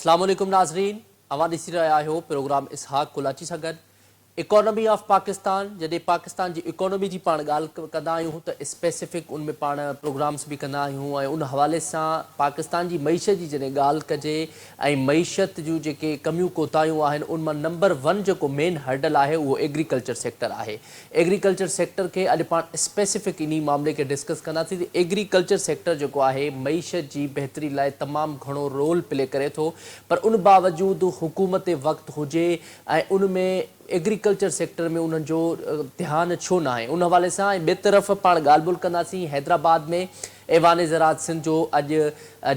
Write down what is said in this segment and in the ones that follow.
अस्सलामुअलैकुम नाज़रीन, अवां ॾिसी रहिया आहियो प्रोग्राम इसहाक कुलाची सां गॾु इकोनॉमी ऑफ पाकिस्तान। जॾहिं पाकिस्तान जी इकोनॉमी जी पाण ॻाल्हि कंदा आहियूं त स्पेसिफिक उन में पाण प्रोग्राम्स बि कंदा आहियूं ऐं उन हवाले सां पाकिस्तान जी मईशत जी जॾहिं ॻाल्हि कजे ऐं मईशत जूं जेके कमियूं कोताहियूं आहिनि उन मां नंबर 1 जेको मेन हर्डल आहे उहो एग्रीकल्चर सेक्टर आहे। एग्रीकल्चर सेक्टर खे अॼु पाण स्पेसिफिक इन मामले खे डिस्कस कंदासीं त एग्रीकल्चर सेक्टर जेको आहे मईशत जी बहितरी लाइ तमामु घणो रोल प्ले करे थो, पर उन बावजूदि हुकूमत वक़्तु हुजे ऐं उन में एग्रीकल्चर सेक्टर में उन्हनि जो ध्यानु छो न आहे। उन हवाले सां ॿिए तरफ़ पाण ॻाल्हि ॿोल कंदासीं हैदराबाद में ऐवान ज़राअत सिंध जो अॼु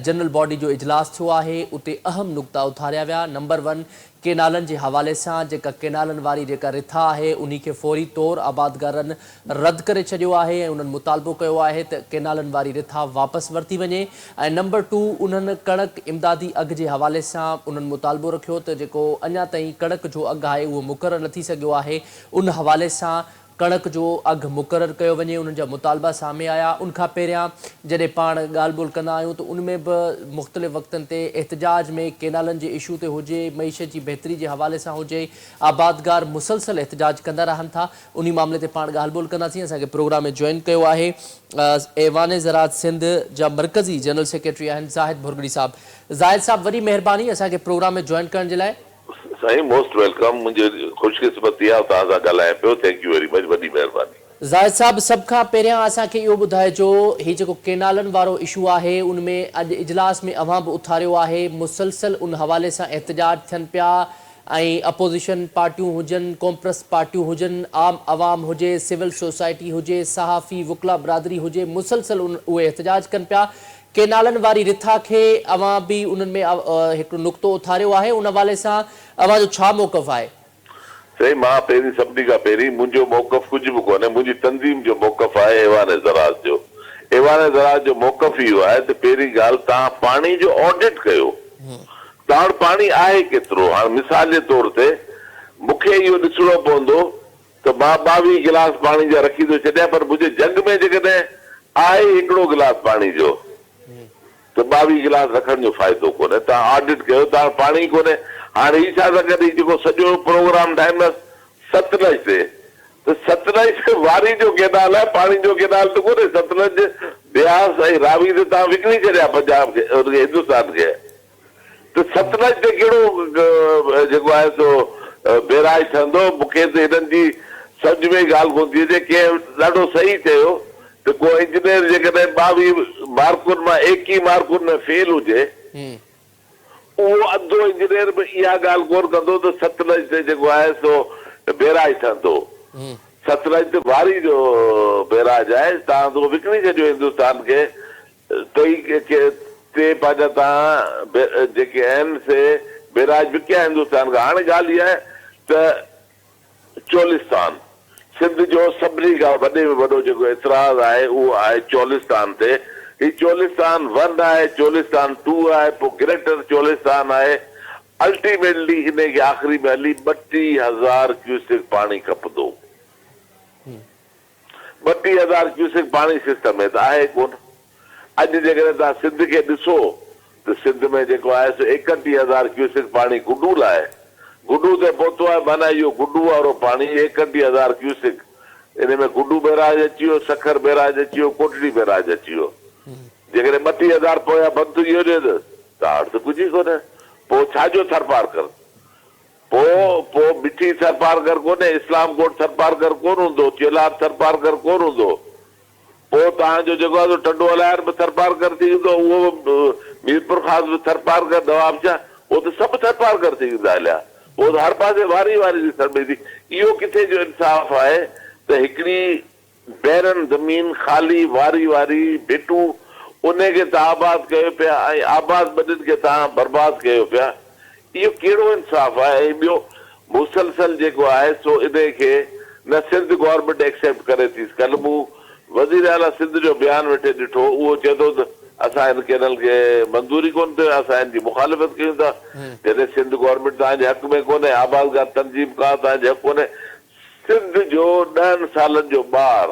जनरल बॉडी जो इजलास थियो आहे। उते अहम नुक़्ता उथारिया विया। नंबर 1 केनालनि जे हवाले सां जेका केनालनि वारी जेका रिथा आहे उन खे फौरी तौरु आबादगारनि रद्द करे छॾियो आहे ऐं उन्हनि मुतालबो कयो आहे त केनालनि वारी रिथा वापसि वरिती वञे। ऐं नंबर 2 उन्हनि कणक इमदादी अघ जे हवाले सां उन्हनि मुतालबो रखियो त जेको अञा ताईं कणक जो अघु आहे उहो मुक़ररु न थी सघियो आहे, उन हवाले सां कणक जो अघु मुक़ररु कयो वञे। उन्हनि जा मुतालबा साम्हूं आया। उनखां पहिरियां जॾहिं पाण ॻाल्हि ॿोल कंदा आहियूं त उन में बि मुख़्तलिफ़ वक़्तनि ते एहतजाज में केनालनि जे इशू ते हुजे, मईशत जी बहितरी जे हवाले सां हुजे, आबादगार मुसलसल एहतजाज कंदा रहनि था। उन मामले ते पाण ॻाल्हि ॿोल कंदासीं। असांखे प्रोग्राम में जॉइन कयो आहे ऐवान ज़राअत सिंध जा मरकज़ी जनरल सेक्रेटरी आहिनि ज़ाहिद भुरगड़ी साहब। ज़ाहिद साहब, वॾी महिरबानी असांखे प्रोग्राम में जॉइन करण जे लाइ। साईं मोस्ट वेलकम। मुझे खुशकिस्मती आहे तव्हां सां ॻाल्हाए पियो। थैंक यू वेरी मच, वॾी महिरबानी। ज़ाहिद साहब, सभ खां पहिरियां असांखे इहो ॿुधाइजो, हीउ जेको केनालनि वारो इशू आहे उन में अॼु इजलास में अवां बि उथारियो आहे। मुसलसल उन हवाले सां एहतजाज थियनि पिया ऐं अपोज़िशन पार्टियूं हुजनि, कॉम्प्रेस पार्टियूं हुजनि, आम आवाम हुजे, सिविल सोसाइटी हुजे, सहाफ़ी वुकला बिरादरी हुजे, मुसलसल उहे एहतजाज कनि पिया। केनालनि वारी रिथा खे अवां बि उन्हनि में हिकिड़ो नुक़्तो उथारियो आहे। उन हवाले सां अवां जो छा मौक़िफ़ आहे? सही, मां पहिरीं सभिनी खां पहिरीं मुंहिंजो मौक़िफ़ कुझु बि कोन्हे। मुंहिंजी तंज़ीम जो मौक़िफ़ आहे ऐवान ज़राअत जो। ऐवान ज़राअत जो मौक़िफ़ इहो आहे त पहिरीं ॻाल्हि तव्हां पाणी जो ऑडिट कयो। तव्हां वटि पाणी आहे केतिरो? हाणे मिसाल जे तौर ते मूंखे इहो ॾिसणो पवंदो त मां 22 गिलास पाणी जा रखी थो छॾियां, पर मुंहिंजे जग में जेकॾहिं आहे हिकिड़ो गिलास पाणी जो त 22 गिलास रखण जो फ़ाइदो कोन्हे। तव्हां ऑडिट कयो, तव्हां पाणी कोन्हे। हाणे ई छा था कनि, जेको सॼो प्रोग्राम ठाहींदसि सतलज ते, त सतलज वारी जो केनाल आहे, पाणी जो केनाल त कोन्हे। सतलज ब्यास ऐं रावी ते तव्हां विकिणी छॾिया पंजाब खे, हिंदुस्तान खे। त सतलज ते कहिड़ो जेको आहे सो बैराज ठहंदो? मूंखे त हिननि जी सम्झ में ॻाल्हि कोन थी अचे। कंहिं ॾाढो सही चयो त को इंजीनियर जेकॾहिं 22 मार्कुनि मां 21 मार्कुनि में फेल हुजे, उहो अधो इंजीनियर बि इहा ॻाल्हि कोन कंदो त सतलज ते जेको आहे सो बैराज ठहंदो। सतलज ते वारी जो बैराज आहे, तव्हां तो विकिणी छॾियो हिंदुस्तान खे। ते पंहिंजा तव्हां जेके आहिनि से बैराज विकिया हिंदुस्तान खां। हाणे ॻाल्हि इहा आहे त चोलिस्तान सिंध जो सभिनी खां वॾे में वॾो जेको एतिराज़ आहे उहो आहे चोलिस्तान ते। ही चोलिस्तान 1 आहे, चोलिस्तान 2 आहे, पोइ ग्रेटर चोलिस्तान आहे। अल्टीमेटली इन खे आख़िरी में हली 32,000 क्यूसेक पाणी खपंदो। 32,000 क्यूसेक पाणी सिस्टम में त आहे कोन। अॼु जेकॾहिं तव्हां सिंध खे ॾिसो त सिंध में जेको आहे सो 31,000 क्यूसेक पाणी गुडू लाइ गुडू ते पहुतो आहे। माना इहो गुडू वारो पाणी 31,000 क्यूसेक। इन में गुडू बैराज अची वियो, सखर बैराज अची वियो, कोटड़ी बैराज अची वियो। जेकॾहिं 32,000 पोयां बंदि थी वञे त तव्हां वटि त कुझु ई कोन्हे। पोइ छाजो थरपारकर? पोइ मिठी थरपारकर कोन्हे, इस्लाम कोट थरपारकर कोन हूंदो, चेलाब थरपारकर कोन हूंदो। पोइ तव्हांजो जेको आहे टंडो हलायर बि थरपारकर थी वेंदो, उहो मीरपुर ख़ास बि थरपारकर, नवाब शाह उहो त सभु थरपारकर थी वेंदा हलिया। पोइ त हर पासे वारी वारी ॾिसण में ईंदी। इहो किथे जो इंसाफ़ आहे त हिकिड़ी बैरन ज़मीन ख़ाली वारी वारी भिटूं उनखे तव्हां आबाद कयो पिया ऐं आबाद ॿिन्हिनि खे तव्हां बर्बाद कयो पिया। इहो कहिड़ो इंसाफ़ आहे? ऐं ॿियो मुसलसल जेको आहे सो इन खे न सिंध गवर्नमेंट एक्सेप्ट करे थी। कल्ह मूं वज़ीर आला सिंध जो बयानु वेठे ॾिठो, उहो चए थो त असां हिन केनल खे मंज़ूरी कोन कयो, असां हिन जी मुखालिफ़त कयूं था। जॾहिं सिंध गवर्नमेंट तव्हांजे हक़ में कोन्हे, आबादगार तंज़ीम का तव्हांजे हक़ कोन्हे। सिंध जो 10 सालनि जो ॿार,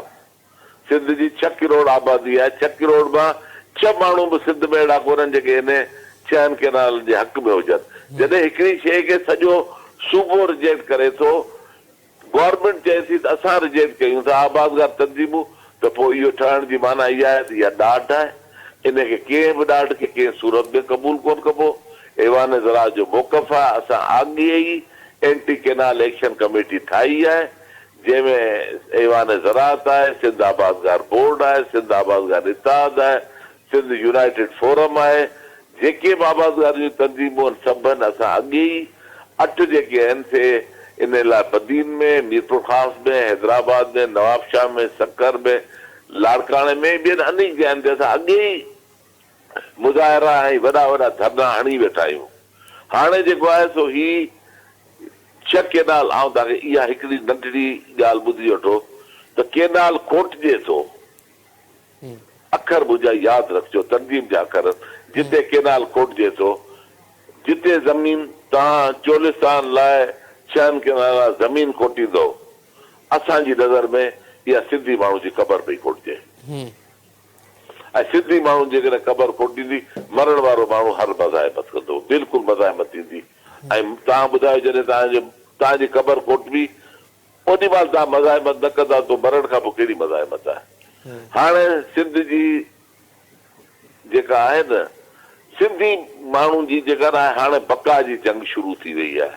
सिंध जी 6 करोड़ आबादी आहे, 6 करोड़ मां 6 माण्हू बि सिंध में अहिड़ा कोन्हनि जेके इन छहनि केनालनि जे हक़ में हुजनि। जॾहिं हिकिड़ी शइ खे सॼो सूबो रिजेक्ट करे थो, गवर्नमेंट चए थी त असां रिजेक्ट कयूं था आबादगार तंज़ीमूं, त पोइ इहो ठहण जी माना इहा आहे त इहा ॾाढ आहे। इनखे कंहिं बि ॾाढ खे कंहिं सूरत में क़बूल कोन कबो। ऐवान ज़राअत जो मौक़फ़ आहे। असां अॻे ई एंटी केनाल एक्शन कमेटी ठाही आहे, जंहिंमें ऐवान ज़राअत आहे, सिंध आबादगार बोर्ड आहे, सिंध आबादगार इत्तेहाद आहे, सिंध यूनाइटेड फोरम आहे, जेके बि आबादगार जूं तंज़ीमूं आहिनि सभु असां अॻे ई 8 जेके आहिनि से इन लाइ बदीन में, मीरपुर ख़ास में, हैदराबाद में, नवाबशाह में, सक्कर में, लाड़काणे में, ॿियनि अनेक जॻहियुनि ते असां अॻे ई मुज़ाहिरा ऐं वॾा वॾा धरना हणी वेठा आहियूं। हाणे जेको आहे सो ही 6 केनाल, ऐं तव्हांखे इहा हिकिड़ी नंढड़ी ॻाल्हि ॿुधी वठो त केनाल खोटिजे थो, अखर मुंहिंजा यादि रखिजो, तंज़ीम जा अखर, जिते केनाल खोटिजे थो, जिते ज़मीन तव्हां चोलिस्तान लाइ 6 केनाल ज़मीन खोटींदो, असांजी नज़र में इहा सिंधी माण्हू जी क़बर पई खोटिजे। ऐं सिंधी माण्हू जेकॾहिं क़बर खोटींदी, मरण वारो माण्हू हर मज़ाहिमत कंदो, बिल्कुलु मज़ाहिमत थींदी। ऐं तव्हां ॿुधायो जॾहिं तव्हांजी क़बर खोटबी, ओॾी महिल तव्हां मज़ाहिमत न कंदा त मरण खां पोइ कहिड़ी मज़ाहिमत आहे। हाणे सिंध जी जेका आहे न, सिंधी माण्हू जी जेका आहे, हाणे बका जी जंग शुरू थी वई आहे।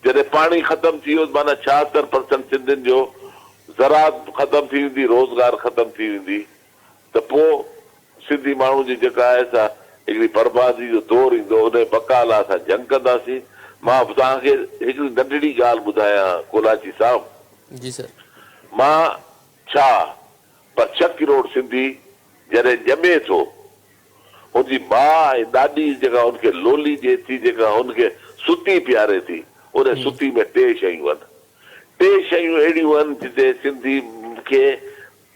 जॾहिं पाणी ख़तम थी वियो, माना 76% सिंधियुनि जो ज़राअत ख़तम थी वेंदी, रोज़गार ख़तम थी वेंदी, त पोइ सिंधी माण्हू जी जेका आहे सा हिकिड़ी बर्बादी जो दौर ईंदो। उन बका लाइ असां जंग कंदासीं। मां तव्हांखे हिकिड़ी नंढड़ी ॻाल्हि ॿुधायां कोलाची साहिबु जी सर, मां छा पर 6 करोड़ सिंधी जॾहिं ॼमे थो, हुनजी माउ ऐं ॾाॾी जेका हुनखे लोली ॾिए थी, जेका हुनखे सुती पीआरे थी, उन सुती में 3 शयूं आहिनि। 3 शयूं अहिड़ियूं आहिनि जिते सिंधी खे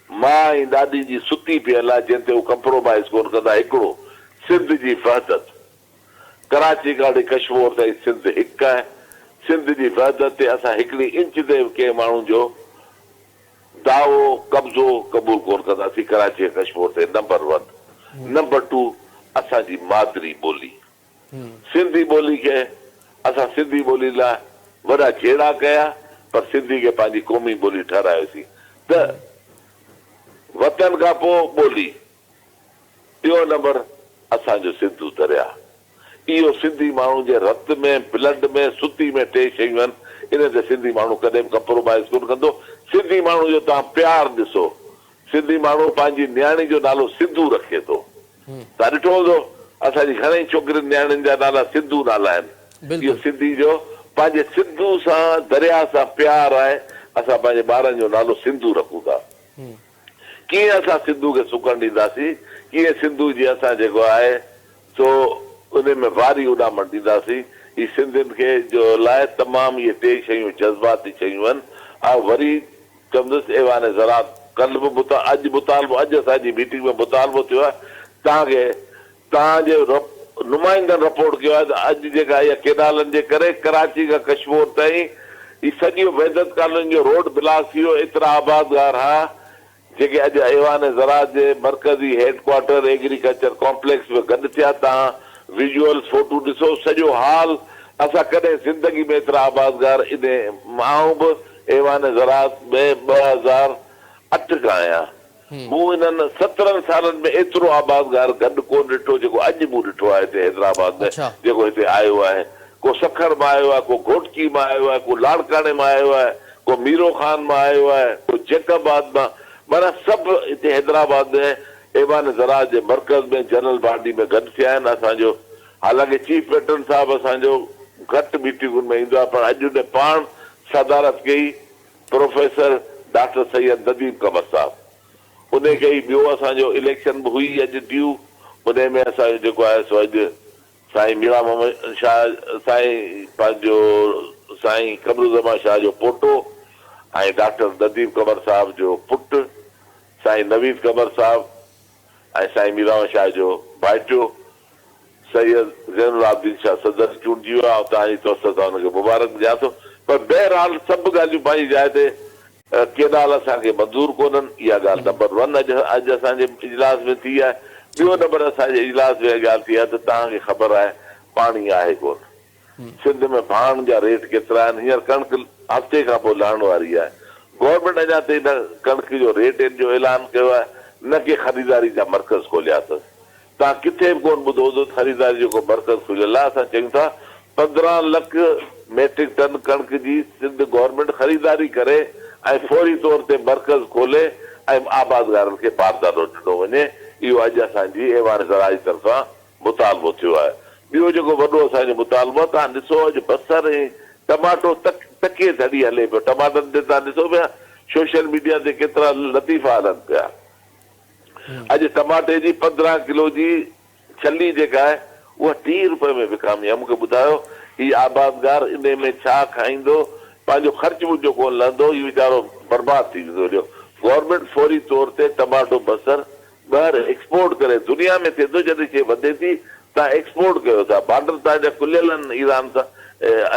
माउ ऐं ॾाॾी जी सुती पियल आहे, जंहिं ते हू कंप्रोमाइज़ कोन कंदा। हिकिड़ो सिंध जी वहदत, कराची खां वठी कश्मीर ताईं सिंध हिकु आहे। सिंध जी वहदत ते असां हिकिड़ी इंच ते कंहिं माण्हू जो दावो कब्ज़ो क़बूल कोन कंदासीं। कराची ऐं कश्मीर ते नंबर 1। नंबर 2 असांजी मादरी ॿोली, सिंधी ॿोली खे असां सिंधी ॿोली लाइ वॾा जहिड़ा कया, पर सिंधी खे पंहिंजी क़ौमी ॿोली ठहिरायोसीं। त वतन खां पोइ ॿोली, ॿियो नंबर असांजो सिंधू दरिया। इहो सिंधी माण्हू जे रत में, ब्लड में, सुती में 3 शयूं आहिनि। इन ते सिंधी माण्हू कॾहिं बि कंप्रोमाइज़ कोन कंदो। सिंधी माण्हू जो तव्हां प्यार ॾिसो, सिंधी माण्हू पंहिंजी न्याणी जो नालो सिंधू रखे थो। तव्हां ॾिठो हूंदो असांजी घणेई छोकिरियुनि न्याणियुनि जा नाला सिंधू नाला आहिनि। इहो सिंधी जो पंहिंजे सिंधू सां, दरिया सां प्यार आहे। असां पंहिंजे ॿारनि जो नालो सिंधू रखूं था। कीअं असां सिंधू खे सुकण ॾींदासीं, कीअं सिंधू जी असां जेको आहे सो उन में वारी उॾामण ॾींदासीं। ही सिंधियुनि खे जो लाइ तमामु इहे 3 शयूं जज़्बाती शयूं आहिनि। ऐं वरी चवंदुसि ऐवान ज़राअत, कल्ह बि अॼु मुतालबो, अॼु असांजी मीटिंग में मुतालबो थियो आहे। तव्हांखे तव्हांजे नुमाइंदनि रिपोर्ट कयो आहे त अॼु जेका इहा केनालनि जे करे कराची खां कश्मीर ताईं ही सॼियूं वहदत कॉलोनी जो रोड ब्लॉक थी वियो। एतिरा आबादगार हा जेके अॼु ऐवान ज़राअत जे मरकज़ी हेडक्वार्टर एग्रीकल्चर कॉम्प्लेक्स में गॾु थिया। तव्हां विजुअल्स फोटो ॾिसो, सॼो हाल। असां कॾहिं ज़िंदगी में एतिरा आबादगार इन मां बि ऐवान ज़राअत में 2008 खां आहियां। मूं इन्हनि 17 सालनि में एतिरो आबादगार गॾु कोन ॾिठो जेको अॼु मूं ॾिठो आहे हिते हैदराबाद में। जेको हिते आयो आहे, को सखर मां आयो आहे, को घोटकी मां आयो आहे, को लाड़काणे मां आयो आहे, को मीरो खान मां आयो आहे, को जैकबाद मां, माना सभु हिते हैदराबाद में ऐवान ज़राअत जे मरकज़ में जनरल बाडी में गॾु थिया आहिनि। असांजो हालांकि चीफ पेट्रन साहिबु असांजो घटि मीटिंगुनि में ईंदो आहे, पर अॼु उन पाण सदारत कई प्रोफेसर डॉक्टर सैयद नदीम कमर साहिबु। उन कई। ॿियो असांजो इलेक्शन बि हुई अॼु ड्यू, उन में असांजो जेको आहे सो अॼु साईं मीरा मोहम्मद शाह, साईं पंहिंजो साईं कमरुज़मान शाह जो पोटो ऐं डॉक्टर नदीम कमर साहिब जो पुटु साईं नवीद कमर साहिबु ऐं साईं मीराम शाह जो भाइटियो सैयद ज़ैनुल आबिदीन शाह सदर चूंडिजी वियो आहे। तव्हांजी तौर सां हुनखे मुबारक ॾियां थो। पर बहरहाल सभु ॻाल्हियूं पंहिंजी जाइ ते। केनाल असांखे मंज़ूर कोन्हनि, इहा ॻाल्हि नंबर 1 अॼु असांजे इजलास में थी आहे। ॿियो नंबर असांजे इजलास में ॻाल्हि थी आहे त तव्हांखे ख़बर आहे पाणी आहे कोन सिंध में भाण जा रेट केतिरा आहिनि हींअर कणिक हफ़्ते खां पोइ लहण वारी आहे गवर्नमेंट अञा ताईं हिन कणिक जो रेट जो ऐलान कयो आहे न के ख़रीदारी जा मर्कज़ खोलिया अथसि तव्हां किथे बि कोन ॿुधो हूंदो ख़रीदारी जेको मर्कज़ खुलियल आहे असां चयूं था 15 लख मेट्रिक टन कणिक जी सिंध गवर्नमेंट ख़रीदारी करे ऐं फौरी तौर ते मर्कज़ खोले ऐं आबादगारनि खे पारदानो ॾिनो वञे इहो अॼु असांजी ऐवान ज़राअ जी तरफ़ां मुतालबो थियो आहे ॿियो जेको वॾो असांजो मुतालबो आहे तव्हां ॾिसो अॼु बसर ऐं टमाटो तकीअ धड़ी हले पियो टमाटनि ते तव्हां ॾिसो पिया सोशल मीडिया ते केतिरा लतीफ़ा हलनि पिया अॼु टमाटे जी 15 किलो जी छली जेका आहे उहा 30 रुपए में विकामी आहे मूंखे ॿुधायो हीउ आबादगार इन में छा खाईंदो पंहिंजो ख़र्च मुंहिंजो कोन लहंदो इहो वीचारो बर्बाद थी वेंदो गवर्नमेंट फौरी तौर ते टमाटो बसर ॿाहिरि एक्सपोर्ट करे दुनिया में थिए थो जॾहिं शइ वधे थी तव्हां एक्सपोर्ट कयो था बॉर्डर तव्हांजा खुलियल आहिनि ईरान सां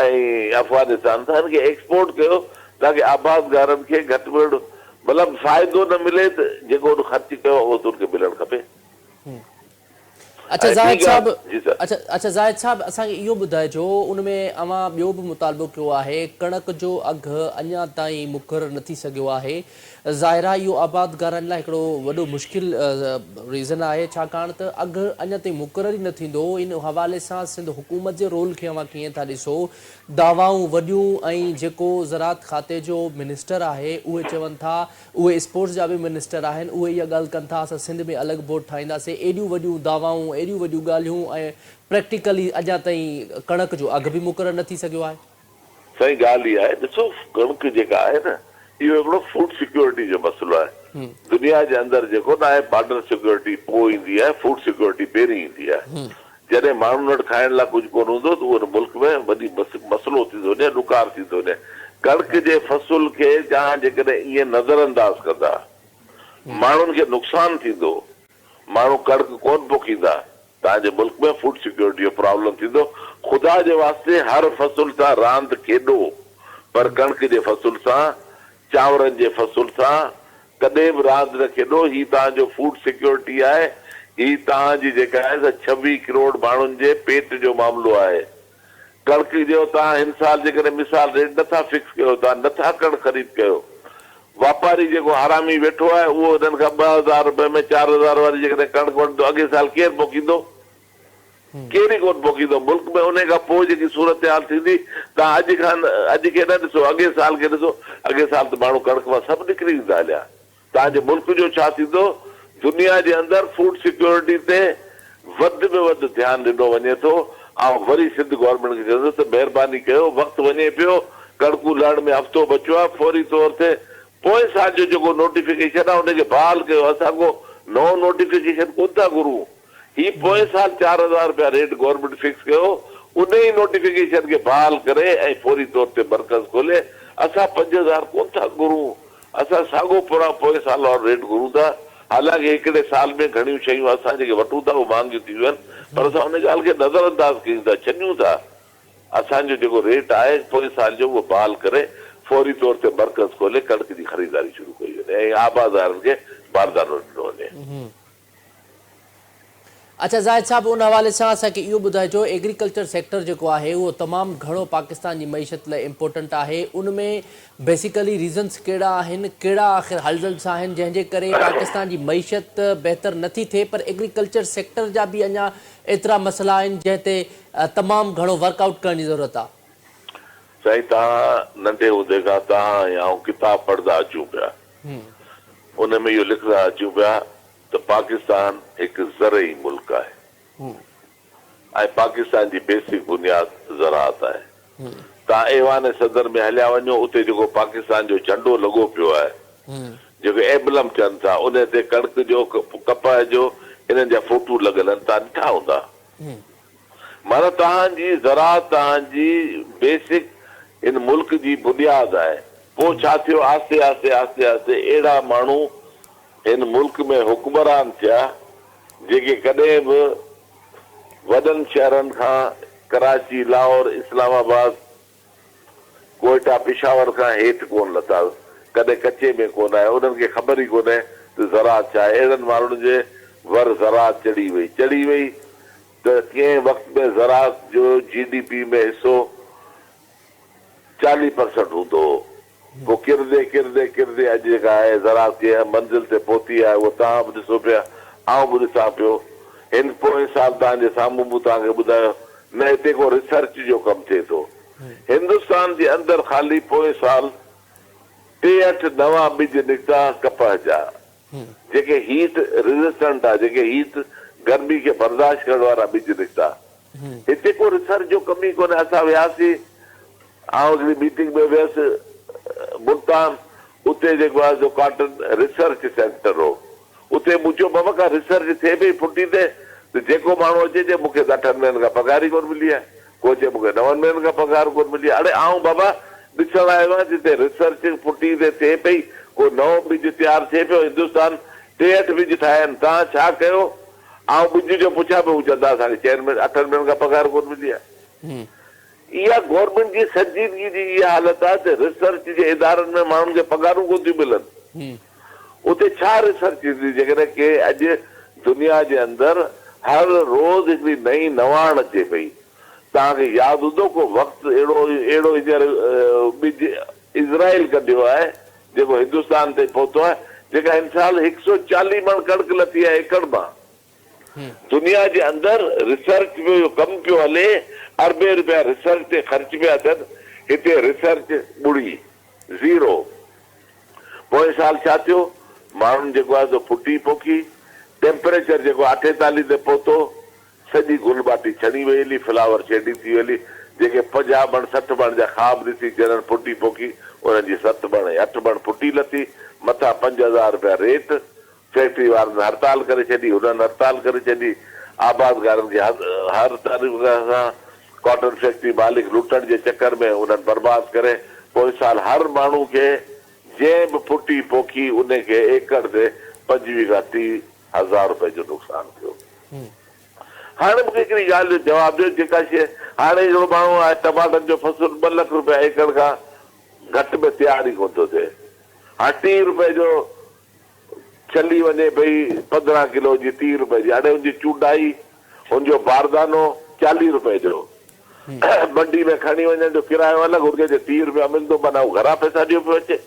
ऐं अफ़गानिस्तान सां हिनखे एक्सपोर्ट कयो ताकी आबादगारनि खे घटि में घटि मतिलबु फ़ाइदो न मिले त जेको ख़र्च कयो उहो त उनखे मिलणु खपे अच्छा जाहिद साहब अच्छा जाहिद साहब असांखे इहो ॿुधाइजो उनमें अवां ॿियो बि मुतालबो कयो आहे कणक जो अघु अञा ताईं मुक़ररु न थी सघियो आहे ज़ाहिर आहे इहो आबादगारनि लाइ हिकिड़ो वॾो मुश्किल रीज़न आहे छाकाणि त अघु अञा ताईं मुक़ररु ई न थींदो इन हवाले सां सिंध हुकूमत जे रोल खे अवां कीअं था ॾिसो दावाऊं वॾियूं ऐं जेको ज़राअत खाते जो मिनिस्टर आहे उहे चवनि था उहे स्पोर्ट्स जा बि मिनिस्टर आहिनि उहे इहा ॻाल्हि कनि था असां सिंध में अलॻि बोर्ड ठाहींदासीं एॾियूं वॾियूं दावाऊं एॾियूं वॾियूं ॻाल्हियूं ऐं प्रैक्टिकली अञा ताईं कणक जो अघु बि मुक़ररु न थी सघियो आहे सही ॻाल्हि इहा आहे ॾिसो कणक जेका आहे न इहो हिकिड़ो फूड सिक्योरिटी जो मसइलो आहे दुनिया जे अंदरि जेको न आहे बॉर्डर सिक्योरिटी पोइ ईंदी आहे फूड सिक्योरिटी पहिरीं ईंदी आहे जॾहिं माण्हुनि वटि खाइण लाइ कुझु कोन हूंदो त उहो मुल्क में वॾी मसइलो थींदो वञे ॾुकार थींदो वञे कणक जे फ़सुल खे तव्हां जेकॾहिं ईअं नज़रअंदाज़ कंदा माण्हुनि खे नुक़सानु थींदो माण्हू कणक कोन पोखींदा तव्हांजे मुल्क में फूड सिक्योरिटी जो प्रॉब्लम थींदो ख़ुदा जे वास्ते हर फ़सुल सां रांदि खेॾो पर कणक जे फ़सुल सां चांवरनि जे फ़सुल सां कॾहिं बि रांदि न खेॾो हीउ तव्हांजो फूड सिक्योरिटी आहे हीउ तव्हांजी जेका आहे त 26 करोड़ माण्हुनि जे पेट जो मामिलो आहे कणक जो तव्हां हिन साल जेकॾहिं मिसाल रेट नथा फिक्स कयो तव्हां नथा कणक ख़रीद कयो वापारी जेको हरामी वेठो आहे उहो हिननि खां 2000 रुपए में 4000 वारी जेकॾहिं कणक वठंदो अॻे साल केरु पोखींदो केरु ई कोन पोखींदो मुल्क में उन खां पोइ जेकी सूरत हाल थींदी तव्हां अॼु खे न ॾिसो अॻे साल खे ॾिसो अॻे साल त माण्हू कणक मां सभु निकिरी वेंदा हलिया तव्हांजे मुल्क जो छा थींदो दुनिया जे अंदरि फूड सिक्योरिटी ते वधि में वधि ध्यानु ॾिनो वञे थो ऐं वरी सिंध गवर्नमेंट खे चवंदो त महिरबानी कयो वक़्तु वञे पियो कणकूं लहण में हफ़्तो बचियो आहे फौरी तौर ते पोइ साल जो जेको नोटिफिकेशन आहे उनखे बहाल कयो असां को नओं नोटिफिकेशन कोन था घुरूं ही पोइ साल 4000 रुपया रेट गवर्नमेंट फिक्स कयो उन ई नोटिफिकेशन खे बहाल करे ऐं फौरी तौर ते मर्कज़ खोले असां 5000 कोन था घुरूं असां साॻो पुरा पोइ साल वारो रेट घुरूं था हालांकि हिकिड़े साल में घणियूं शयूं असां जेके वठूं था उहे महांगियूं थी वियूं आहिनि पर असां उन ॻाल्हि खे नज़रअंदाज़ कयूं था छॾियूं था असांजो जेको रेट आहे पोइ साल जो उहो बहाल करे फौरी तौर ते मर्कज़ खोले कणक जी ख़रीदारी शुरू कई वञे ऐं आबादगारनि खे बारदानो ॾिनो वञे अच्छा जाहिद साहब उन हवाले सां असांखे इहो ॿुधाइजो एग्रीकल्चर सेक्टर जेको आहे उहो तमामु घणो पाकिस्तान जी मईशत लाइ इम्पोर्टेंट आहे उनमें बेसिकली रीज़न्स कहिड़ा आहिनि कहिड़ा आख़िर हलदल्स आहिनि जंहिंजे करे पाकिस्तान जी मईशत बहितर नथी थिए पर एग्रीकल्चर सेक्टर जा बि अञा एतिरा मसइला आहिनि जंहिं ते तमामु घणो वर्कआउट करण जी ज़रूरत आहे साईं तव्हां नंढे हूंदे खां तव्हां या किताब पढ़ंदा अचूं पिया उन में इहो लिखंदा अचूं पिया त पाकिस्तान हिकु ज़रई मुल्क आहे ऐं पाकिस्तान जी बेसिक बुनियाद ज़राअत आहे तव्हां ऐवान सदर में हलिया वञो उते जेको पाकिस्तान जो झंडो लॻो पियो आहे जेको एम्बलम चवनि था उन ते कणक जो कपास जो इन्हनि जा फोटू लॻल आहिनि तव्हां ॾिठा हूंदा माना तव्हांजी ज़राअत तव्हांजी बेसिक इन मुल्क जी बुनियाद आहे पोइ छा थियो आस्ते आस्ते आस्ते आस्ते अहिड़ा माण्हू इन मुल्क में हुकमरान थिया जेके कॾहिं बि वॾनि शहरनि खां कराची लाहौर इस्लामाबाद कोयटा पिशावर खां हेठि कोन लथा कॾहिं कचे में कोन आहे उन्हनि खे ख़बर ई कोन्हे त ज़राअत छा आहे अहिड़नि माण्हुनि जे वर ज़राअत चढ़ी वई त कंहिं वक़्त में ज़राअत जो GDP में हिसो 40% हूंदो हो। पोइ किरंदे अॼु जेका आहे ज़राअत कीअं मंज़िल ते पहुती आहे उहो तव्हां बि ॾिसो पिया, आउं बि ॾिसां पियो। हिन पोएं साल तव्हांजे साम्हूं मूं तव्हांखे ॿुधायो न हिते को रिसर्च जो कमु थिए थो। हिंदुस्तान जे अंदरि ख़ाली पोएं साल 63 नवां ॿिज निकिता कपह जा, जेके हीट रेजिस्टेंट आहे, जेके हीट गर्मी खे बर्दाश्त करण वारा ॿिज निकिता। हिते को रिसर्च जो कमु ई कोन्हे। असां वियासीं, आउं हिकिड़ी मीटिंग में वियुसि मुल्तान, उते जेको आहे जो कॉटन रिसर्च सेंटर हो, उते मूं चयो बाबा का रिसर्च थिए पई फुटी ते, त जेको माण्हू अचे चए मूंखे 8 महीननि खां पघार ई कोन मिली आहे, को चए मूंखे 9 महीननि खां पघार कोन मिली आहे। अड़े आउं बाबा ॾिसण आयो आहियां जिते रिसर्च फुटी ते थिए पई, को नओं ॿिज तयारु थिए पियो। हिंदुस्तान 63 ॿिज ठाहिया आहिनि, तव्हां छा कयो? आउं ॿिज जो पुछां पियो, हू चवंदा असांखे 8 महीननि खां पघार कोन मिली आहे। इहा गवर्नमेंट जी संजीदगी जी इहा हालत आहे त रिसर्च जे इदारनि में माण्हुनि खे पघारूं कोन थियूं मिलनि। उते छा रिसर्च थींदी जेकॾहिं के अॼु दुनिया जे अंदरि हर रोज़ हिकिड़ी नई नवाण अचे पई। तव्हांखे यादि हूंदो को वक़्तु अहिड़ो हींअर ॿिज इज़राइल कढियो आहे जेको हिंदुस्तान ते पहुतो आहे, जेका हिन साल 140 मण कणिक लथी आहे एकड़ मां। दुनिया जे अंदरि रिसर्च जो कमु पियो हले, अरबे रुपया रिसर्च ते ख़र्च पिया थियनि, हिते रिसर्च ॿुड़ी, ज़ीरो। पोएं साल छा थियो? माण्हुनि जेको आहे फुटी पोखी, टेम्परेचर जेको 48 ते पहुतो, सॼी गुलबाटी छणी वई हली, फ्लावर शेडी थी वई, जेके 50 मण 60 मण जा ख़्वाब ॾिसी जॾहिं फुटी पोखी, उन्हनि जी 7 मण 8 मण फुटी लथी, मथां 5000 रुपया रेट। फैक्ट्री वारनि हड़ताल करे छॾी, हुननि हड़ताल करे छॾी, आबादगारनि खे हर तरीक़े सां कॉटन फैक्ट्री मालिक लुटण जे चक्कर में उन्हनि बर्बाद करे। पोइ साल हर माण्हू खे जंहिं बि फुटी पोखी उनखे एकड़ ते 25 खां 30 हज़ार रुपए जो नुक़सान थियो। हाणे मूंखे हिकिड़ी ॻाल्हि जो जवाबु ॾियो, जेका शइ हाणे जो माण्हू आहे टमाटनि जो फसल 2 लख रुपया एकड़ खां घटि में तयारु ई कोन थो थिए। हाणे 30 रुपए जो चली वञे पई 15 किलो जी 30 रुपए जी, हाणे हुनजी चूडाई, हुनजो बारदानो 40 रुपए जो, मंडी में खणी वञण जो किरायो अलॻि, हुनखे 30 रुपया मिलंदो, माना हू घरां पैसा ॾियो पियो अचे।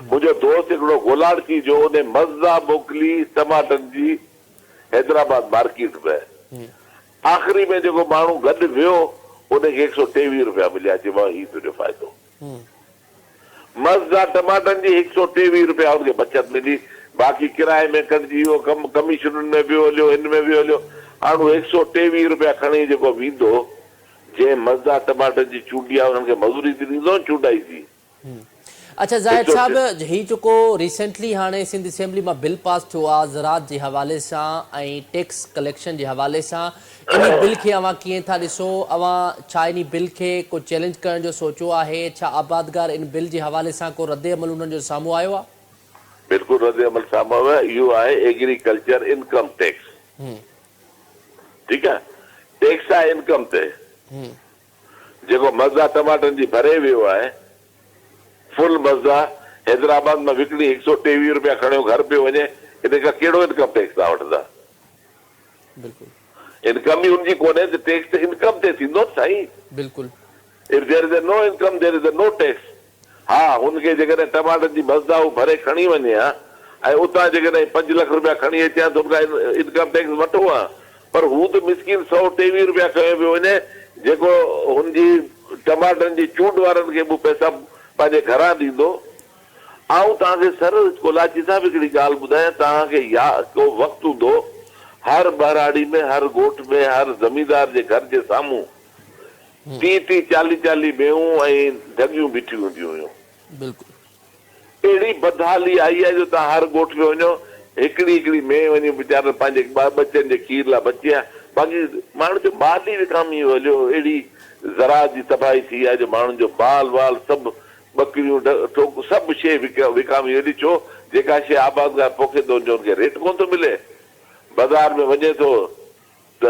मुंहिंजो दोस्त हिकिड़ो गोलाड़की जो उन मज़दा मोकिली टमाटनि जी हैदराबाद मार्केट में, आख़िरी में जेको माण्हू गॾु वियो उनखे 123 रुपया मिलिया। चयो मां ही तुंहिंजो फ़ाइदो, मज़दा टमाटनि जी 123 रुपया हुनखे बचत मिली, बाक़ी किराए में कटिजी वियो, कमीशनुनि में वियो हलियो, हिन में वियो हलियो। हाणे 123 रुपया खणी जेको वेंदो, जंहिं मज़दा टमाटनि जी चूंडी आहे उन्हनि खे मज़ूरी थी ॾींदो चूंडाई जी। अच्छा ज़ाहिद साहब, ही जेको रिसेंटली हाणे सिंध असेंबली में बिल पास थियो आहे ज़राअत जे हवाले सां ऐं टैक्स कलेक्शन जे हवाले सां, इन बिल खे अवां कीअं था ॾिसो? अवां छा इन बिल खे को चैलेंज करण जो सोचियो आहे? छा आबादगार इन बिल जे हवाले सां को रद्द अमल उन्हनि जो साम्हूं आयो आहे? बिल्कुलु रद्द अमल साम्हूं आयो आहे। इहो आहे एग्रीकल्चर इनकम टैक्स। ठीकु आहे, टैक्स आहे इनकम ते, जेको मज़दा टमाटनि जी भरे वियो आहे, फुल मज़दा हैदराबाद में विकिणी 123 रुपया खणियो घर पियो वञे, इन खां कहिड़ो इनकम टैक्स तव्हां वठंदा? इनकम ई हुनजी कोन्हे त टैक्स त इनकम ते थींदो साईं। बिल्कुलु, if there is no income there is no tax. हा, हुनखे जेकॾहिं टमाटनि जी मज़दा हू भरे खणी वञे हा, ऐं उतां जेकॾहिं 5 लख रुपया खणी अचे हा त हुनखां इनकम टैक्स वठो हा, पर हू त मिसकिन 123 रुपया खयो पियो वञे, जेको हुनजी टमाटनि जी चूंड वारनि खे बि पैसा पंहिंजे घरां ॾींदो। आऊं तव्हांखे सर कोलाची साहिब हिकिड़ी ॻाल्हि ॿुधायां, तव्हांखे को वक़्तु हूंदो हर ॿाराड़ी में, हर ॻोठ में, हर ज़मींदार जे घर जे साम्हूं 30-30, 40-40 मेहूं ऐं ढगियूं बीठियूं हूंदियूं हुयूं। बिल्कुलु अहिड़ी बदहाली आई आहे जो तव्हां हर ॻोठ में वञो, हिकिड़ी मेह वञी वीचारा पंहिंजे बचनि जे खीर लाइ बची आहे, बाक़ी माण्हू जो बाल ई विकामी हलियो। अहिड़ी ज़राअत जी तबाही थी आहे जो माण्हुनि जो बाल वाल सभु बकरियूं सभु शइ विकामी हली। छो? जेका शइ आबादगार पोखे थो हुनखे रेट कोन थो मिले। बाज़ार में वञे थो त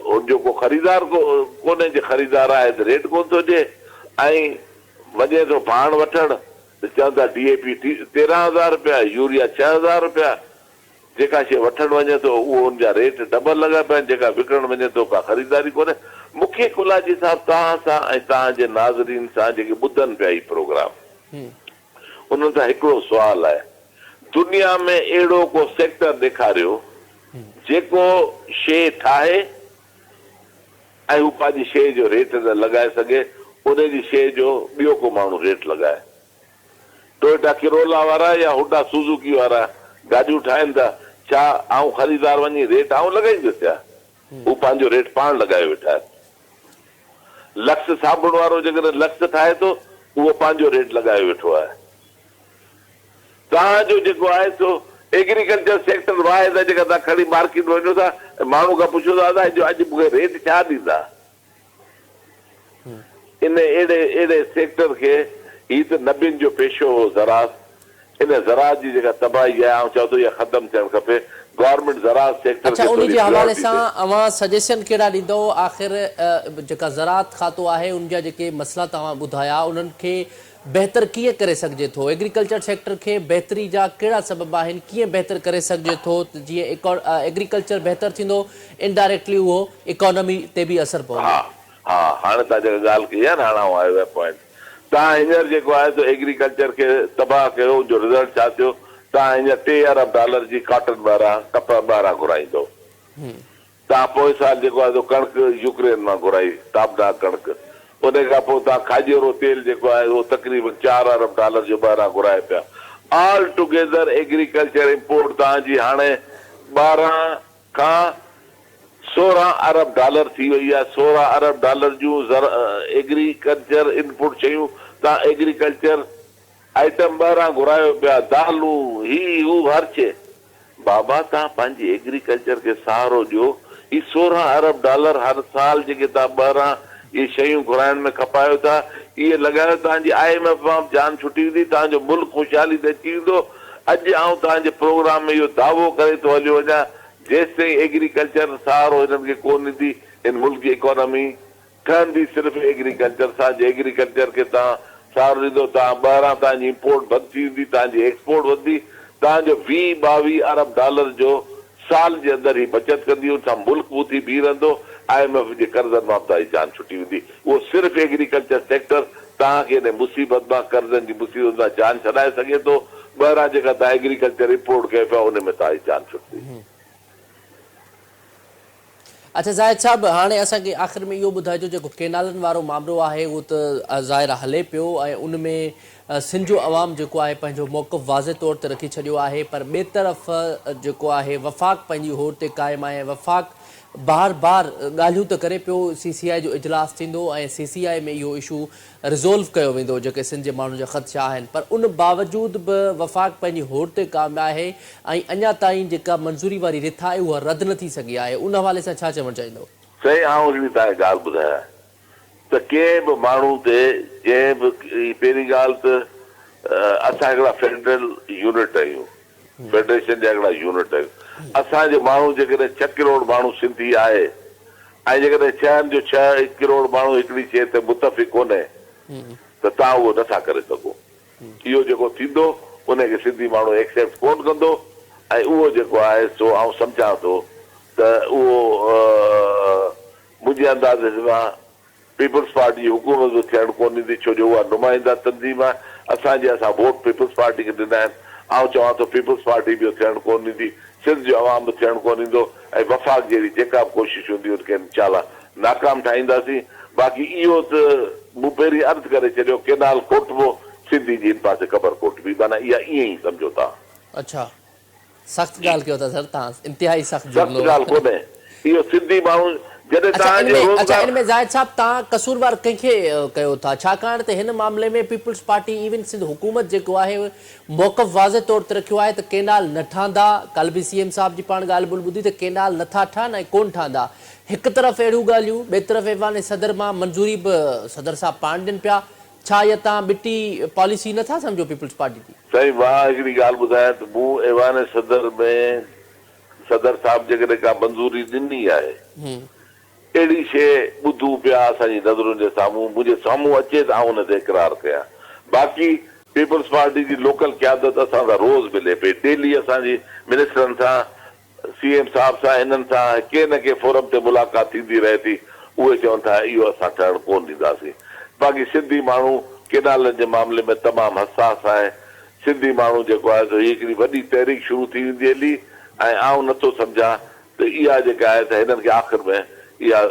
हुनजो को ख़रीदार कोन्हे, जे ख़रीदार आहे त रेट कोन थो अचे, ऐं वञे थो भाण वठण त चवनि था DAP 13,000 रुपया, यूरिया 6,000 रुपया। जेका शइ वठण वञे थो उहो उनजा रेट डबल लॻा पिया आहिनि, जेका विकिणण वञे थो का ख़रीदारी कोन्हे। मूंखे कुलाची साहब तव्हां सां ऐं तव्हांजे नाज़रीन सां जेके ॿुधनि पिया ही प्रोग्राम, उन्हनि सां हिकिड़ो सुवाल आहे, दुनिया में अहिड़ो को सेक्टर ॾेखारियो जेको शइ ठाहे ऐं हू पंहिंजी शइ जो रेट न लॻाए सघे, उनजी शइ जो ॿियो को माण्हू रेट लॻाए। टोयोटा किरोला वारा या हुडा सुजुकी वारा गाॾियूं ठाहिनि था, छा आऊं ख़रीदार वञी रेट आऊं लॻाईंदुसि छा? हू पंहिंजो रेट पाण लॻाए वेठा आहिनि। लक्स साबुण वारो जेकॾहिं लक्स ठाहे थो उहो पंहिंजो रेट लॻाए वेठो आहे। तव्हांजो जेको आहे सो एग्रीकल्चर सेक्टर वाहे था, जेका तव्हां खणी मार्केट में वञो था माण्हू खां पुछो था अॼु मूंखे रेट छा ॾींदा? इन अहिड़े सेक्टर खे ही त नबियुनि जो पेशो हो ज़रात, इन ज़रात जी जेका तबाही आहे आउं चवां थो इहा ख़तमु थियणु खपे। गवर्नमेंट ज़रात सेक्टर अच्छा, उन जे हवाले सां अवां सजेशन कहिड़ा ॾींदो? आख़िर जेका ज़रात खातो आहे उनजा जेके मसला तव्हां ॿुधाया उन्हनि खे बहितर कीअं करे सघिजे थो? एग्रीकल्चर सेक्टर खे बहितरी जा कहिड़ा सबब आहिनि? कीअं बहितर करे सघिजे थो? जीअं एग्रीकल्चर बहितर थींदो इनडायरेक्टली उहो इकोनॉमी ते बि असरु पवंदो। हा, हाणे तव्हां जेका ॻाल्हि कई आहे न, हाणे आऊं आयो आहे पॉइंट। तव्हां हींअर जेको आहे सो एग्रीकल्चर खे तबाह कयो, जो रिज़ल्ट छा थियो? तव्हां हींअर $3 अरब जी कॉटन ॿाहिरां कपह ॿाहिरां घुराईंदो। तव्हां पोइ साल जेको आहे कणिक यूक्रेन मां घुराई, ताबदार कणिक। उन खां पोइ तव्हां खाजोरो तेल जेको आहे उहो तक़रीबन $4 अरब जो ॿाहिरां घुराए पिया। ऑल टुगेदर एग्रीकल्चर इम्पोर्ट तव्हांजी हाणे 12 खां $16 अरब थी वई आहे। $16 अरब जूं एग्रीकल्चर इनपुट शयूं तव्हां एग्रीकल्चर आइटम ॿाहिरां घुरायो पिया, दालूं ही हू हर शइ। बाबा तव्हां पंहिंजी एग्रीकल्चर खे सहारो ॾियो। ही $16 अरब हर साल जेके तव्हां ॿाहिरां इहे शयूं घुराइण में खपायो था, इहे लॻायो, तव्हांजी IMF मां जान छुटी वेंदी, तव्हांजो मुल्क ख़ुशहाली ते अची वेंदो। अॼु आउं तव्हांजे प्रोग्राम में इहो दावो करे थो हलियो वञा, जेसि ताईं एग्रीकल्चर सहारो हिननि खे कोन ॾींदी हिन मुल्क जी इकोनॉमी ठहंदी सिर्फ़ु एग्रीकल्चर सां। जे एग्रीकल्चर खे तव्हां सहारो ॾींदो, तव्हां ॿाहिरां तव्हांजी इम्पोर्ट बंदि थी वेंदी, तव्हांजी एक्सपोर्ट वधंदी, तव्हांजो $20-22 अरब जो साल जे अंदरि ई बचत कंदी, उन सां मुल्क उथी बीह रहंदो। IMF जे कर्ज़नि मां तव्हांजी जान छुटी वेंदी। उहो सिर्फ़ु एग्रीकल्चर सेक्टर तव्हांखे हिन मुसीबत मां, कर्ज़नि जी मुसीबत मां जान छॾाए सघे थो। ॿाहिरां जेका तव्हां एग्रीकल्चर इम्पोर्ट कयो पिया उन में तव्हांजी जान छुटंदी। अच्छा ज़ाहिद साहब, हाणे असांखे आख़िर में इहो ॿुधाइजो, जेको केनालनि वारो मामिलो आहे उहो त ज़ाहिर हले पियो ऐं उन में सिंध जो अवाम जेको आहे पंहिंजो मौक़िफ़ वाज़े तौर ते रखी छॾियो आहे, पर ॿिए तरफ़ जेको आहे वफ़ाक़ पंहिंजी होड़ ते क़ाइमु आहे। वफ़ाक़ बार बार ॻाल्हियूं त करे पियो, CCI जो इजलास थींदो ऐं CCI में इहो इशू रिज़ोल्व कयो वेंदो जेके सिंध जे माण्हुनि जा ख़दशा आहिनि, पर उन बावजूद बि वफ़ाक़ पंहिंजी होड़ ते क़ाइमु आहे ऐं अञा ताईं जेका मंज़ूरी वारी रिथ आहे उहा रद्द न थी सघी आहे। उन हवाले सां छा चवणु चाहींदो? सही, आउं हिकिड़ी तव्हांखे ॻाल्हि ॿुधायां त कंहिं बि माण्हू ते, जंहिं बि, पहिरीं ॻाल्हि त असां हिकिड़ा फेडरल यूनिट आहियूं, फेडरेशन जा हिकिड़ा यूनिट आहियूं। असांजे माण्हू जेकॾहिं 6 करोड़ माण्हू सिंधी आहे ऐं जेकॾहिं 6 करोड़ माण्हू हिकिड़ी शइ ते मुतफ़िक़ कोन्हे त तव्हां उहो नथा करे सघो। इहो जेको थींदो उनखे सिंधी माण्हू एक्सेप्ट कोन कंदो ऐं उहो जेको आहे सो आउं सम्झां थो त उहो मुंहिंजे अंदाज़े सां पीपल्स पार्टी जी हुकूमत बि थियणु कोन ईंदी, छो जो उहा नुमाइंदा तंज़ीम आहे। असांजा वोट पीपल्स पार्टी खे ॾिना आहिनि। आउं चवां थो पीपल्स पार्टी बि थियणु कोन ईंदी, सिंध जो अवाम बि थियणु कोन ईंदो ऐं वफ़ाक़ जहिड़ी जेका बि कोशिशि हूंदी उनखे इनशाला नाकाम ठाहींदासीं। बाक़ी इहो त मूं पहिरीं अर्ज़ु करे छॾियो, केनाल कोटबो, सिंधी जी हिन पासे ख़बर कोटबी, माना इहा ईअं ई सम्झो था। अच्छा, सख़्तु ॻाल्हि कयो था सर तव्हां, इंतिहाई सख़्तु ॻाल्हि कोन्हे। इहो सिंधी माण्हू अच्छा, इनमें ज़ाहिद साहब तव्हां कसूरवार कंहिंखे कयो था? छाकाणि त हिन मामले में पीपल्स पार्टी, इवन सिंध हुकूमत जेको आहे मौक़िफ़ वाज़े तौर ते रखियो आहे त केनाल न ठहंदा। कल्ह बि CM साहब जी पाण ॻाल्हि ॿुल ॿुधी त केनाल नथा ठहनि ऐं कोन ठहंदा। हिकु तरफ़ अहिड़ियूं ॻाल्हियूं, ॿिए तरफ़ ऐवान सदर मां मंज़ूरी बि सदर साहब पाण ॾियनि पिया। छा इहा तव्हां ॿिटी पॉलिसी नथा सम्झो पीपल्स पार्टी जी? साईं, मां हिकिड़ी ॻाल्हि ॿुधायां त मूं ऐवान सदर में सदर साहब जेकॾहिं का मंज़ूरी ॾिनी आहे, अहिड़ी शइ ॿुधूं पिया असांजी नज़रुनि जे साम्हूं, मुंहिंजे साम्हूं अचे त आउं हुन ते इक़रार कयां। बाक़ी पीपल्स पार्टी की लोकल क़यादत असां सां रोज़ मिले पई, डेली असांजी मिनिस्टरनि सां, सीएम साहब सां, हिननि सां के न के फोरम ते मुलाक़ात थींदी रहे थी। उहे चवनि था इहो असां ठहण कोन ॾींदासीं। बाक़ी सिंधी माण्हू केनालनि जे मामले में तमामु हसास आहे। सिंधी माण्हू जेको आहे त हिकिड़ी वॾी तहरीक शुरू थी वेंदी हली, ऐं आउं नथो सम्झां त इहा जेका आहे त हिननि खे आख़िर में इहा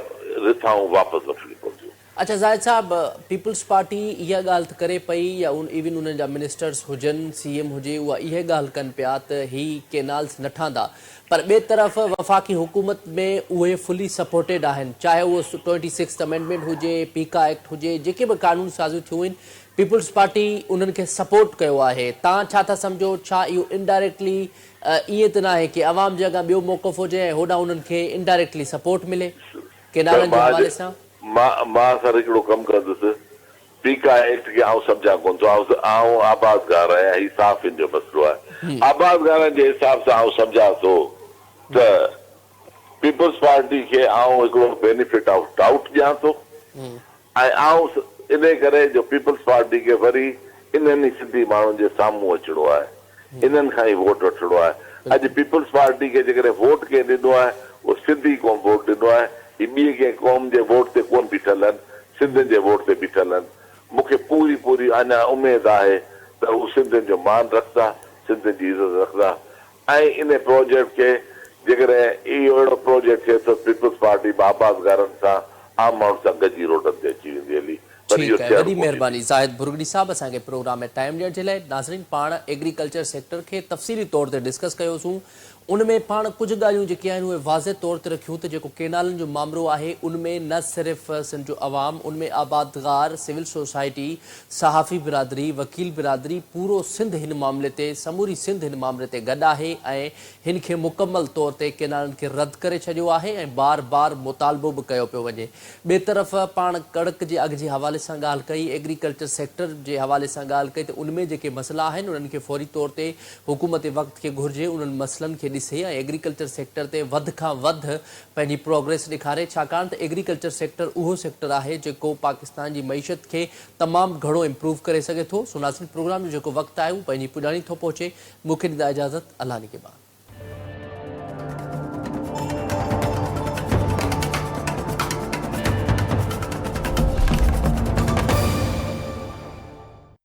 रिथाऊं वापसि वठणी पवंदियूं। अच्छा जाहिद साहब, पीपल्स पार्टी इहा ॻाल्हि त करे पई या इवन उन्हनि जा मिनिस्टर्स हुजनि, सीएम हुजे, उहा इहे ॻाल्हि कनि पिया त ही केनाल्स न ठहंदा, पर ॿिए तरफ़ वफ़ाक़ी हुकूमत में उहे फुली सपोर्टेड आहिनि, चाहे उहो 26 अमेंडमेंट हुजे, पीका एक्ट हुजे, जेके बि कानून साज़ियूं थियूं आहिनि, पीपल्स पार्टी उन्हनि खे सपोर्ट कयो आहे। तव्हां छा था सम्झो, छा इहो इनडायरेक्टली ईअं त न आहे कि आवाम जे अॻां ॿियो मौक़िफ़ हुजे ऐं होॾां उन्हनि खे इनडायरेक्टली सपोर्ट मिले केनालनि जे हवाले सां? मां सर हिकिड़ो कमु कंदुसि, पीका एक्ट खे आउं सम्झां कोन थो, आउं आबादगार आहियां, हीउ साफ़ इन जो मसइलो आहे। आबादगारनि जे हिसाब सां आउं सम्झां थो त पीपल्स पार्टी खे आउं हिकिड़ो बेनिफिट ऑफ डाउट ॾियां थो, ऐं आउं इन करे जो पीपल्स पार्टी खे वरी इन्हनि ई सिंधी माण्हुनि जे साम्हूं अचिणो आहे, इन्हनि खां ई वोट वठिणो आहे। अॼु पीपल्स पार्टी खे जेकॾहिं वोट कंहिं ॾिनो आहे, उहो सिंधी क़ौम वोट ॾिनो आहे, ॿी कंहिं क़ौम जे वोट ते कोन बीठल आहिनि, सिंधियुनि जे वोट ते बीठल आहिनि। मूंखे पूरी अञा उमेद आहे त हू सिंधियुनि जो मान रखंदा, सिंधियुनि जी इज़त रखंदा, ऐं इन प्रोजेक्ट खे जेकॾहिं इहो अहिड़ो प्रोजेक्ट थिए त पीपल्स पार्टी आबादगारनि सां, आम माण्हुनि सां गॾिजी रोडनि ते अची वेंदी हली। ठीक है, वॾी महिरबानी ज़ाहिद बुर्गड़ी साहब असांखे प्रोग्राम में टाइम ॾियण जे लाइ। नाज़रीन, पाण एग्रीकल्चर सेक्टर खे तफ़सीली तौर ते डिस्कस कयोसीं, उनमें पाण कुछ ॻाल्हियूं जेके आहिनि उहे वाज़े तौर ते रखियूं त जेको केनालनि जो मामिलो आहे उनमें न सिर्फ़ सिंध जो अवाम, उनमें आबादगार, सिविल सोसाइटी, सहाफ़ी बिरादरी, वकील बिरादरी, पूरो सिंध हिन मामले ते, समूरी सिंध हिन मामले ते गॾु आहे ऐं हिन खे मुकमल तौर ते केनालनि खे रद्द करे छॾियो आहे ऐं बार बार मुतालबो बि कयो पियो वञे। ॿिए तरफ़ पाण कड़क जे अघ जे हवाले सां ॻाल्हि कई, एग्रीकल्चर सेक्टर जे हवाले सां ॻाल्हि कई त उनमें जेके मसइला आहिनि उन्हनि खे फौरी तौर ते हुकूमत वक़्त खे घुरिजे उन्हनि मसइलनि खे ॾिसे ऐं एग्रीकल्चर सेक्टर ते वधि खां वधि पंहिंजी प्रोग्रेस ॾेखारे, छाकाणि त एग्रीकल्चर सेक्टर उहो सेक्टर आहे जेको पाकिस्तान जी मईशत खे तमामु घणो इम्प्रूव करे सघे थो। सो नाज़रीन, प्रोग्राम जो जेको वक़्तु आहे उहो पंहिंजी पुॼाणी थो पहुचे। मूंखे ॾींदा इजाज़त, अल्लाह निगहबान।